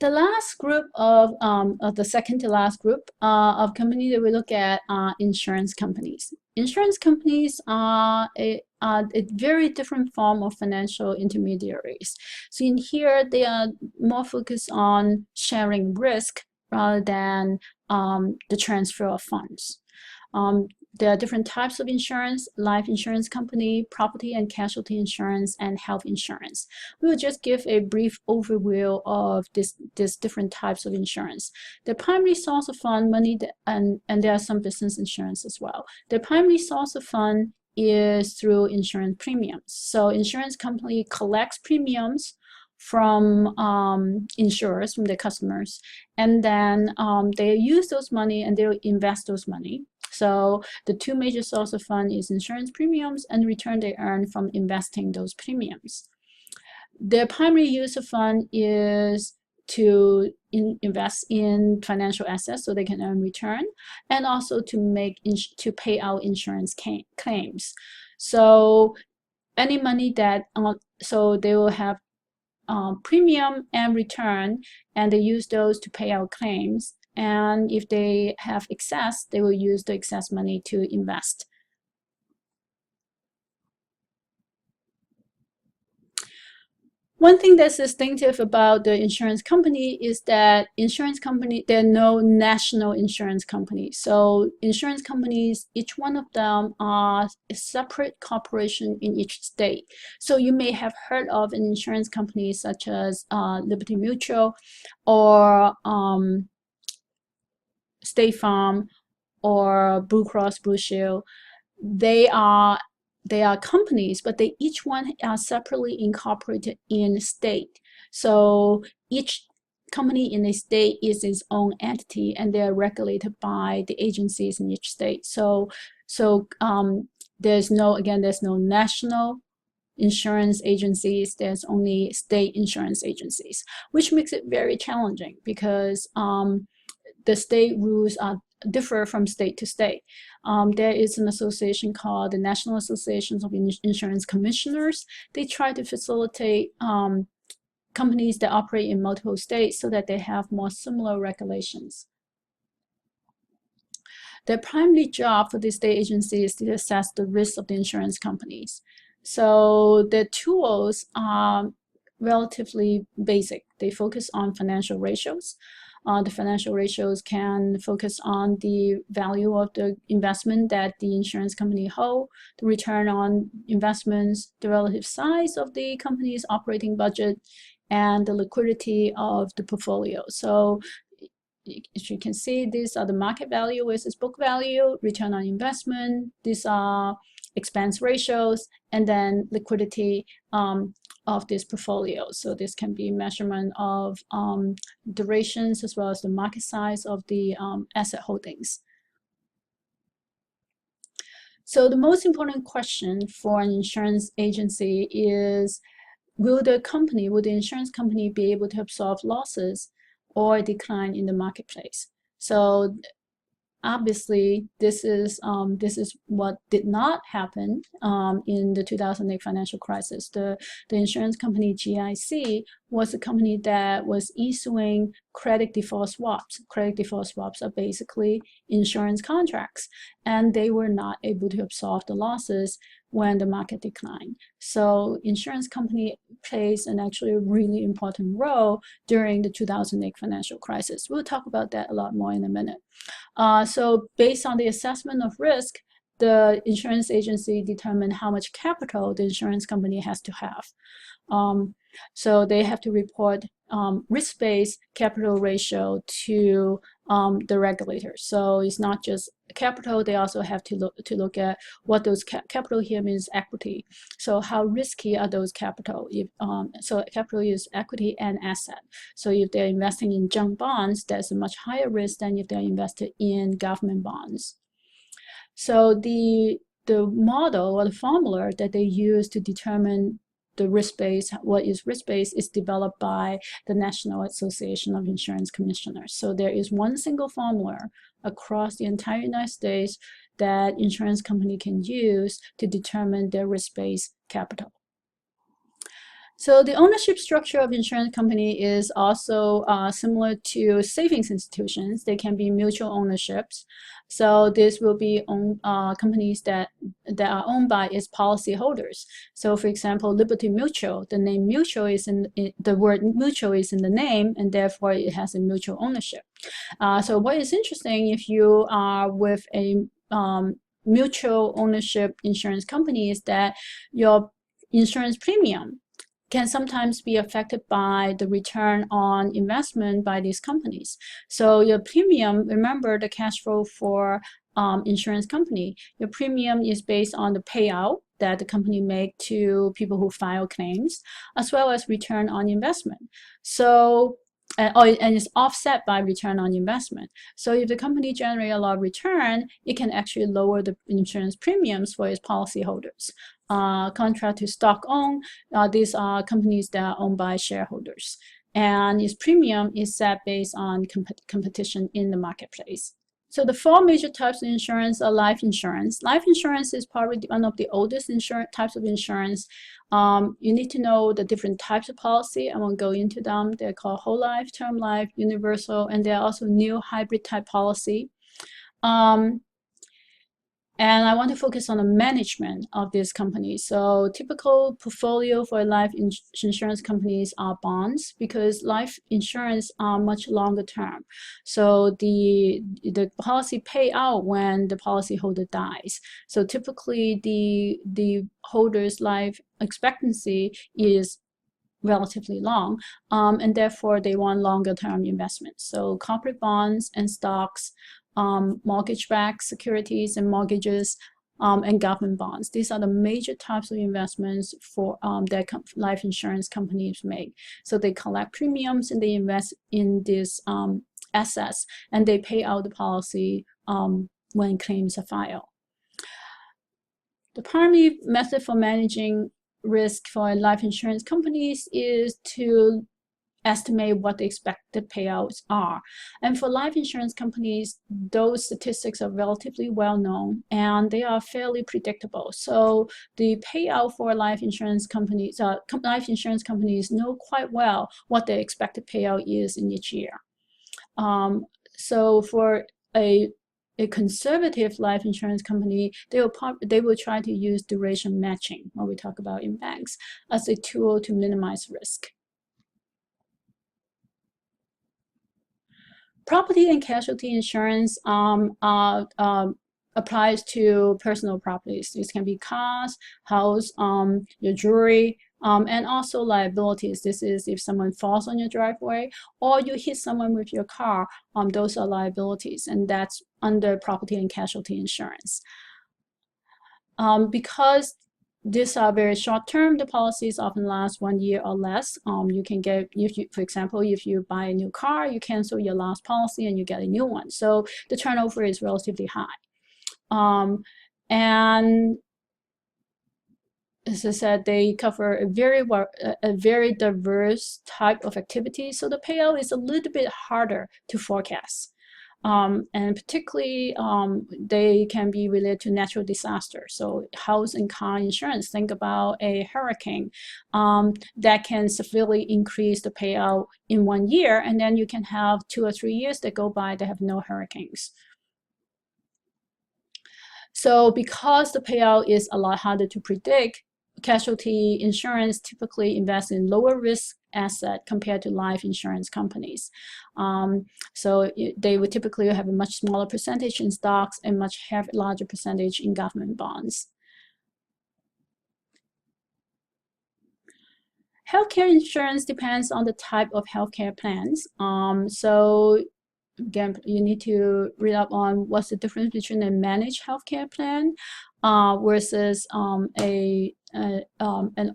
The last group of the second to last group of companies that we look at are insurance companies. Insurance companies are a very different form of financial intermediaries. So in here, they are more focused on sharing risk rather than the transfer of funds. There are different types of insurance: life insurance company, property and casualty insurance, and health insurance. We will just give a brief overview of these different types of insurance. The primary source of fund money, and there are some business insurance as well. The primary source of fund is through insurance premiums. So insurance company collects premiums from insurers, from their customers, and then they use those money and they'll invest those money. So the two major sources of fund is insurance premiums and return they earn from investing those premiums. Their primary use of fund is to invest in financial assets so they can earn return, and also to pay out insurance claims. So any money that so they will have premium and return, and they use those to pay out claims. And if they have excess, they will use the excess money to invest. One thing that's distinctive about the insurance company is that there are no national insurance companies. So insurance companies, each one of them are a separate corporation in each state. So you may have heard of an insurance company such as Liberty Mutual or State Farm or Blue Cross Blue Shield. They are companies, but they each one are separately incorporated in a state. So each company in a state is its own entity, and they are regulated by the agencies in each state. So there's no national insurance agencies. There's only state insurance agencies, which makes it very challenging because the state rules differ from state to state. There is an association called the National Associations of Insurance Commissioners. They try to facilitate companies that operate in multiple states so that they have more similar regulations. Their primary job for the state agency is to assess the risk of the insurance companies. So the tools are relatively basic. They focus on financial ratios. The financial ratios can focus on the value of the investment that the insurance company hold, the return on investments, the relative size of the company's operating budget, and the liquidity of the portfolio. So as you can see, these are the market value versus book value, return on investment. These are expense ratios, and then liquidity of this portfolio. So this can be measurement of durations as well as the market size of the asset holdings. So the most important question for an insurance agency is, will the insurance company be able to absorb losses or decline in the marketplace? So obviously, this is what did not happen in the 2008 financial crisis. The insurance company GIC was a company that was issuing credit default swaps. Credit default swaps are basically insurance contracts, and they were not able to absorb the losses when the market declined. So insurance company plays an actually really important role during the 2008 financial crisis. We'll talk about that a lot more in a minute. So based on the assessment of risk, the insurance agency determined how much capital the insurance company has to have. So they have to report risk-based capital ratio to the regulator. So it's not just capital, they also have to look at what those capital here means equity. So how risky are those capital? So capital is equity and asset. So if they're investing in junk bonds, there's a much higher risk than if they're invested in government bonds. So the model or the formula that they use to determine the risk-based, what is risk-based, is developed by the National Association of Insurance Commissioners. So there is one single formula across the entire United States that insurance company can use to determine their risk-based capital. So the ownership structure of insurance company is also similar to savings institutions. They can be mutual ownerships. So this will be companies that are owned by its policyholders. So for example, Liberty Mutual, the name mutual is the word mutual is in the name, and therefore it has a mutual ownership. So what is interesting, if you are with a mutual ownership insurance company, is that your insurance premium can sometimes be affected by the return on investment by these companies. So your premium, remember the cash flow for insurance company, your premium is based on the payout that the company make to people who file claims, as well as return on investment. So and it's offset by return on investment. So if the company generates a lot of return, it can actually lower the insurance premiums for its policyholders. Contrary to stock-owned, these are companies that are owned by shareholders. And its premium is set based on competition in the marketplace. So the four major types of insurance are life insurance. Life insurance is probably one of the oldest types of insurance. You need to know the different types of policy. I won't go into them. They're called whole life, term life, universal, and there are also new hybrid type policy. And I want to focus on the management of this company. So typical portfolio for life insurance companies are bonds, because life insurance are much longer term. So the policy pay out when the policyholder dies. So typically the holder's life expectancy is relatively long, and therefore they want longer term investments. So corporate bonds and stocks, mortgage-backed securities and mortgages, and government bonds. These are the major types of investments for that life insurance companies make. So they collect premiums and they invest in these assets, and they pay out the policy when claims are filed. The primary method for managing risk for life insurance companies is to estimate what the expected payouts are. And for life insurance companies, those statistics are relatively well known and they are fairly predictable. So the payout for life insurance companies know quite well what the expected payout is in each year. So for a conservative life insurance company, they will try to use duration matching, what we talk about in banks, as a tool to minimize risk. Property and casualty insurance applies to personal properties. This can be cars, house, your jewelry, and also liabilities. This is if someone falls on your driveway or you hit someone with your car, those are liabilities, and that's under property and casualty insurance. Because these are very short term, the policies often last 1 year or less. You can get, for example, if you buy a new car, you cancel your last policy and you get a new one. So the turnover is relatively high. And as I said, they cover a very diverse type of activity. So the payout is a little bit harder to forecast. And particularly, they can be related to natural disasters. So house and car insurance, think about a hurricane that can severely increase the payout in 1 year, and then you can have 2 or 3 years that go by that have no hurricanes. So because the payout is a lot harder to predict, casualty insurance typically invests in lower risk asset compared to life insurance companies. So they would typically have a much smaller percentage in stocks and much larger percentage in government bonds. Healthcare insurance depends on the type of healthcare plans. So again, you need to read up on what's the difference between a managed healthcare plan versus an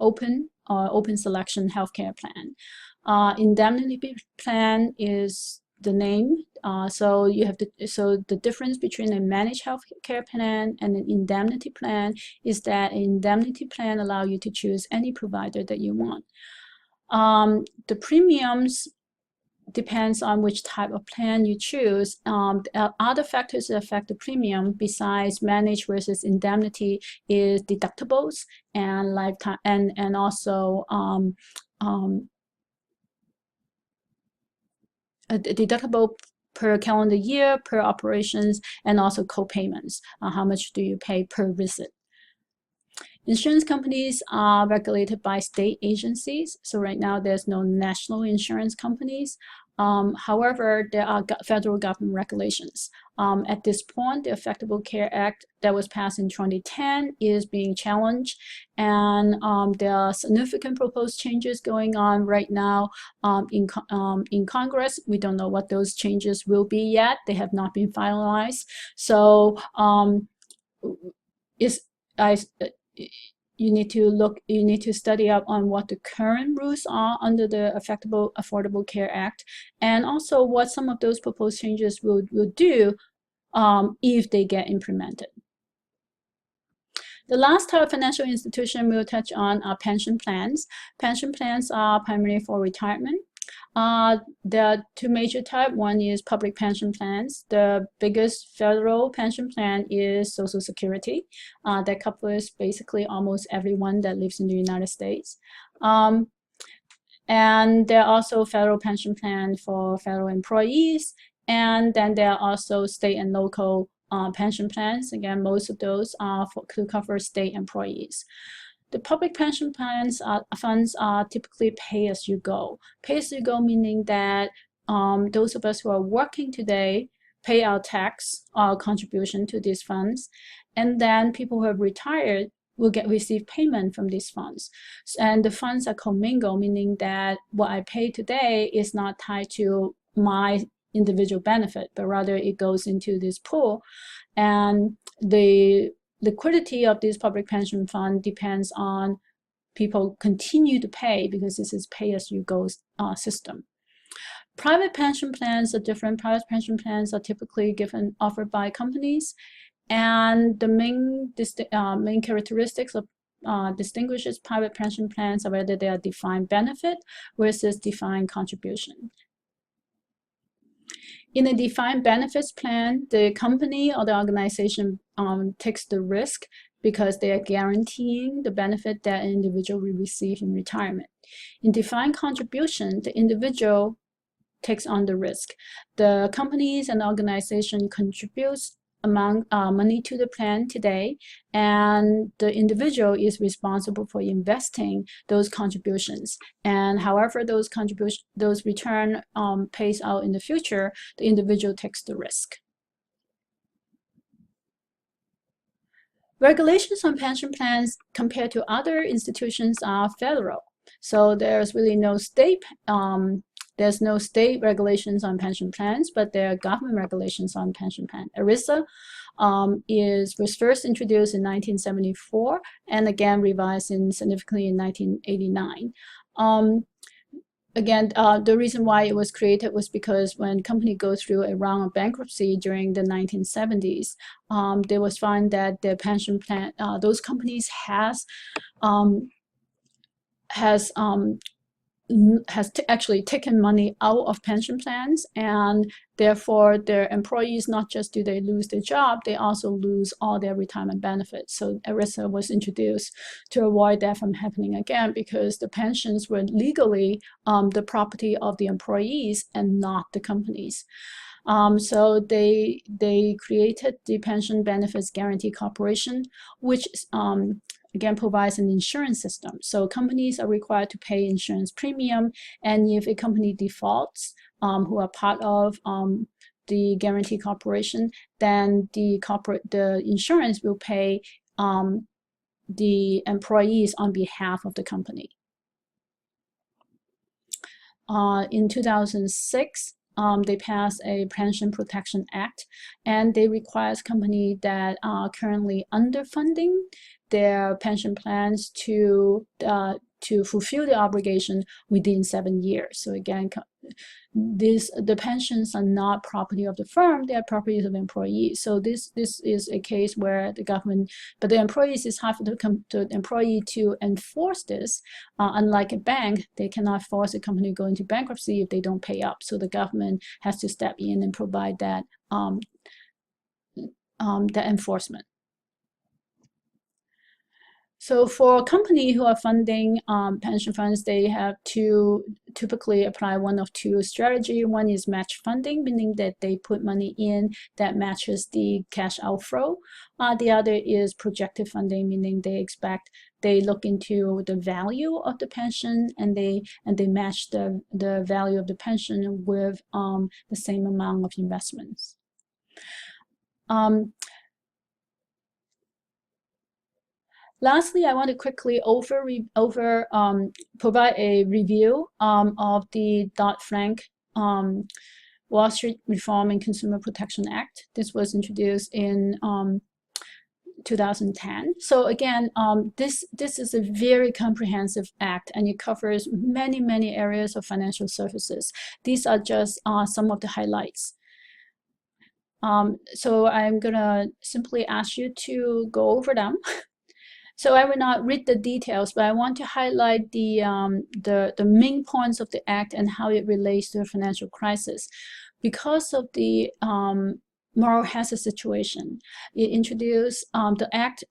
open selection healthcare plan. Indemnity plan is the name. So the difference between a managed healthcare plan and an indemnity plan is that an indemnity plan allows you to choose any provider that you want. The premiums depends on which type of plan you choose. Other factors that affect the premium besides managed versus indemnity is deductibles and lifetime and also deductible per calendar year, per operations, and also co-payments. How much do you pay per visit? Insurance companies are regulated by state agencies. So right now there's no national insurance companies. However, there are federal government regulations. At this point, the Affordable Care Act that was passed in 2010 is being challenged, and there are significant proposed changes going on right now in Congress. We don't know what those changes will be yet. They have not been finalized. So you need to study up on what the current rules are under the Affordable Care Act, and also what some of those proposed changes will do if they get implemented. The last type of financial institution we'll touch on are pension plans. Pension plans are primarily for retirement. There are two major types. One is public pension plans. The biggest federal pension plan is Social Security. That covers basically almost everyone that lives in the United States. And there are also federal pension plans for federal employees. And then there are also state and local pension plans. Again, most of those are to cover state employees. The public pension plans funds are typically pay-as-you-go. Pay-as-you-go meaning that those of us who are working today pay our tax contribution to these funds, and then people who have retired will receive payment from these funds. And the funds are commingled, meaning that what I pay today is not tied to my individual benefit, but rather it goes into this pool. And the liquidity of this public pension fund depends on people continue to pay, because this is pay-as-you-go system. Private pension plans are different. Private pension plans are typically offered by companies, and the main characteristics of distinguishes private pension plans are whether they are defined benefit versus defined contribution. In a defined benefits plan, the company or the organization takes the risk because they are guaranteeing the benefit that an individual will receive in retirement. In defined contribution, the individual takes on the risk. The companies and organization contributes money to the plan today, and the individual is responsible for investing those contributions. And however those return pays out in the future, the individual takes the risk. Regulations on pension plans compared to other institutions are federal. So there's really no state there's no state regulations on pension plans, but there are government regulations on pension plan. ERISA was first introduced in 1974 and again revised significantly in 1989. Again, the reason why it was created was because when companies go through a round of bankruptcy during the 1970s, they was found that their pension plan, those companies has actually taken money out of pension plans, and therefore their employees, not just do they lose their job, they also lose all their retirement benefits. So ERISA was introduced to avoid that from happening again, because the pensions were legally the property of the employees and not the companies. So they created the Pension Benefits Guaranty Corporation, which again provides an insurance system. So companies are required to pay insurance premium, and if a company defaults, who are part of the Guarantee Corporation, then the insurance will pay the employees on behalf of the company. In 2006, they passed a Pension Protection Act, and they require companies that are currently underfunding their pension plans to fulfill the obligation within 7 years. So again, the pensions are not property of the firm; they are properties of employees. So this is a case where the government, but the employees is hard for the employee to enforce this. Unlike a bank, they cannot force a company to go into bankruptcy if they don't pay up. So the government has to step in and provide that enforcement. So for a company who are funding pension funds, they have to typically apply one of two strategy. One is match funding, meaning that they put money in that matches the cash outflow. The other is projected funding, meaning they look into the value of the pension and they match the value of the pension with the same amount of investments. Lastly, I want to quickly provide a review of the Dodd-Frank Wall Street Reform and Consumer Protection Act. This was introduced in 2010. So again, this is a very comprehensive act, and it covers many areas of financial services. These are just some of the highlights. So I'm gonna simply ask you to go over them. So I will not read the details, but I want to highlight the main points of the act and how it relates to a financial crisis. Because of the moral hazard situation, it introduced the act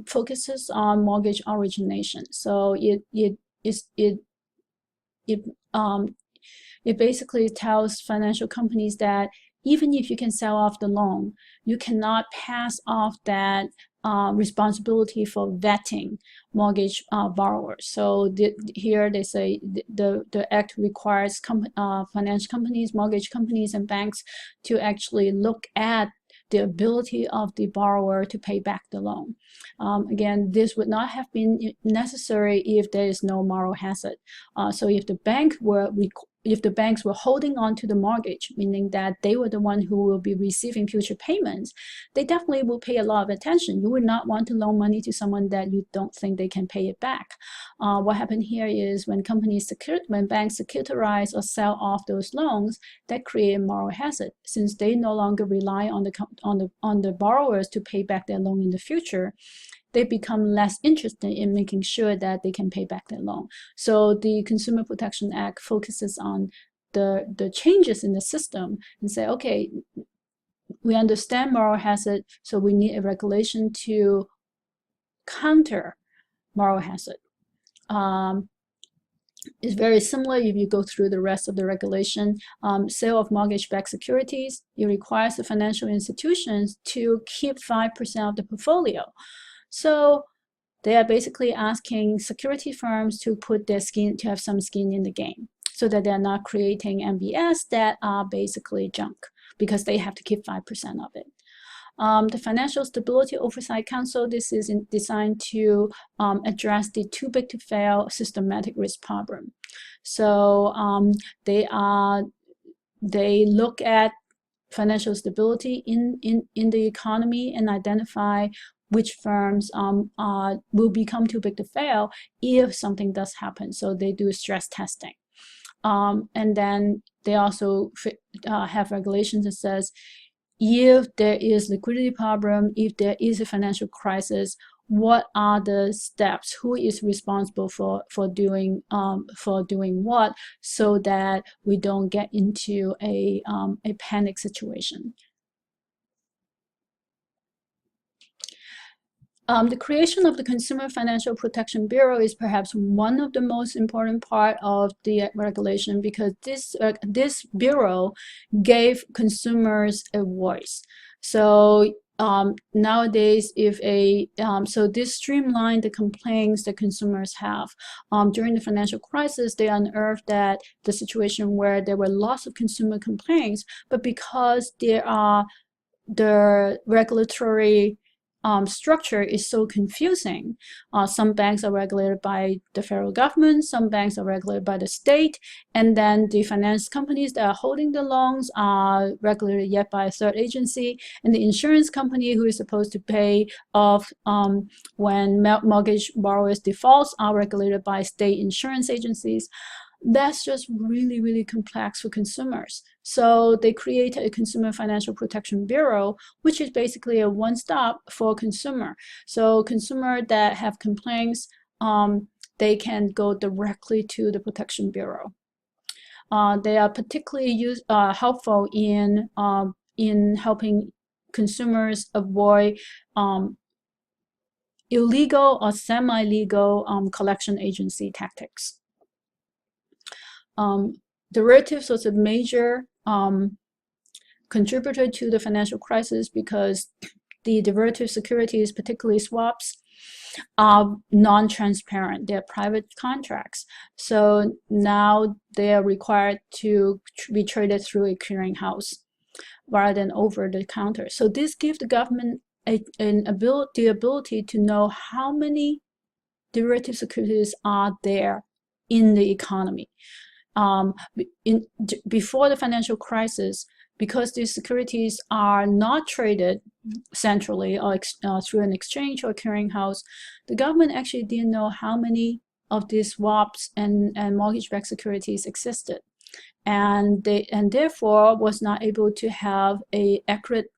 focuses on mortgage origination. So it basically tells financial companies that even if you can sell off the loan, you cannot pass off that responsibility for vetting mortgage borrowers. So here they say the act requires financial companies, mortgage companies, and banks to actually look at the ability of the borrower to pay back the loan. Again, this would not have been necessary if there is no moral hazard. So if the banks were holding on to the mortgage, meaning that they were the one who will be receiving future payments, they definitely will pay a lot of attention. You would not want to loan money to someone that you don't think they can pay it back. What happened here is when banks securitize or sell off those loans, that create a moral hazard, since they no longer rely on the borrowers to pay back their loan in the future. They become less interested in making sure that they can pay back their loan. So the Consumer Protection Act focuses on the changes in the system and say, okay, we understand moral hazard, so we need a regulation to counter moral hazard. It's very similar if you go through the rest of the regulation. Sale of mortgage-backed securities, it requires the financial institutions to keep 5% of the portfolio. So they are basically asking security firms to have some skin in the game, so that they're not creating MBS that are basically junk, because they have to keep 5% of it. The Financial Stability Oversight Council, this is designed to address the too big to fail systematic risk problem. So they look at financial stability in the economy and identify which firms will become too big to fail if something does happen. So they do stress testing. And then they also have regulations that says, if there is liquidity problem, if there is a financial crisis, what are the steps? Who is responsible for doing what, so that we don't get into a panic situation. The creation of the Consumer Financial Protection Bureau is perhaps one of the most important part of the regulation, because this bureau gave consumers a voice. So nowadays, so this streamlined the complaints that consumers have. During the financial crisis, they unearthed that the situation where there were lots of consumer complaints, but because the regulatory structure is so confusing. Some banks are regulated by the federal government, some banks are regulated by the state, and then the finance companies that are holding the loans are regulated yet by a third agency, and the insurance company who is supposed to pay off when mortgage borrowers defaults are regulated by state insurance agencies. That's just really complex for consumers. So they created a Consumer Financial Protection Bureau, which is basically a one-stop for consumer. So consumer that have complaints, they can go directly to the Protection Bureau. They are particularly helpful in helping consumers avoid illegal or semi-legal collection agency tactics. Derivatives was a major contributor to the financial crisis because the derivative securities, particularly swaps, are non-transparent. They're private contracts. So now they are required to be traded through a clearinghouse rather than over the counter. So this gives the government the ability to know how many derivative securities are there in the economy. Before the financial crisis, because these securities are not traded centrally or through an exchange or clearinghouse, the government actually didn't know how many of these swaps and mortgage-backed securities existed, and therefore was not able to have an accurate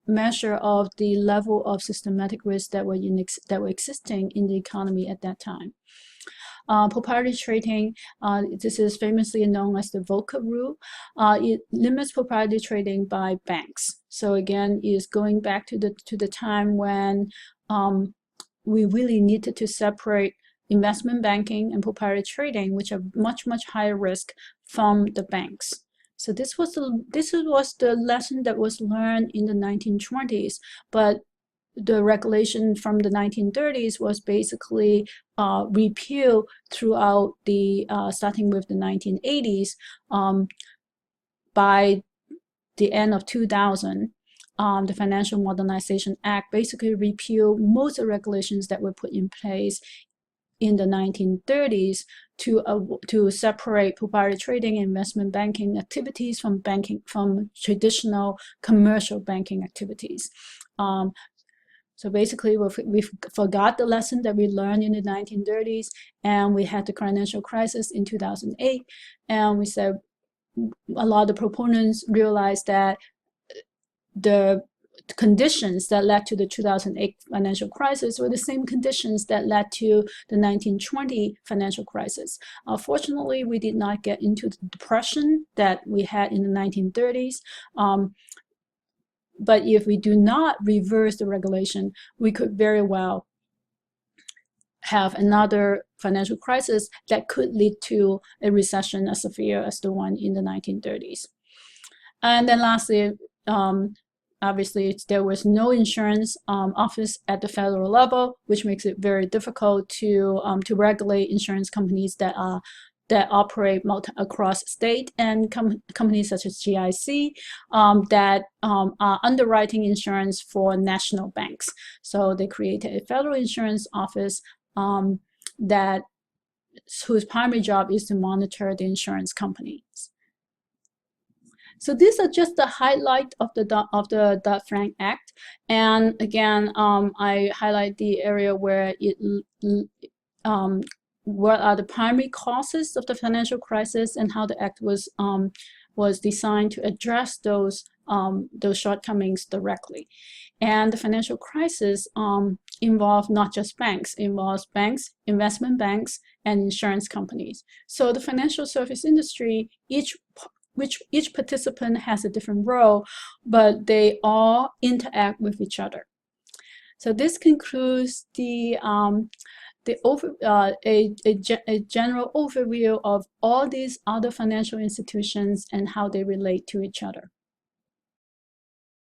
measure of the level of systematic risk that were existing in the economy at that time. Proprietary trading, this is famously known as the Volcker rule. It limits proprietary trading by banks. So again, it is going back to the time when we really needed to separate investment banking and proprietary trading, which are much higher risk, from the banks. So this was the lesson that was learned in the 1920s, but the regulation from the 1930s was basically repealed throughout the starting with the 1980s. By the end of 2000, the Financial Modernization Act basically repealed most of the regulations that were put in place in the 1930s to separate proprietary trading and investment banking activities from traditional commercial banking activities. So basically, we forgot the lesson that we learned in the 1930s, and we had the financial crisis in 2008. And we said a lot of the proponents realized that the conditions that led to the 2008 financial crisis were the same conditions that led to the 1920 financial crisis. Fortunately, we did not get into the depression that we had in the 1930s. But if we do not reverse the regulation, we could very well have another financial crisis that could lead to a recession as severe as the one in the 1930s. And then lastly, obviously, there was no insurance office at the federal level, which makes it very difficult to regulate insurance companies that operate across state, and companies such as GIC that are underwriting insurance for national banks. So they created a federal insurance office whose primary job is to monitor the insurance companies. So these are just the highlight of the Dodd-Frank Act, and again, I highlight the area where what are the primary causes of the financial crisis and how the act was designed to address those shortcomings directly. And the financial crisis involved not just banks, involves banks, investment banks, and insurance companies. So the financial service industry, each participant has a different role, but they all interact with each other. So this concludes a general overview of all these other financial institutions and how they relate to each other.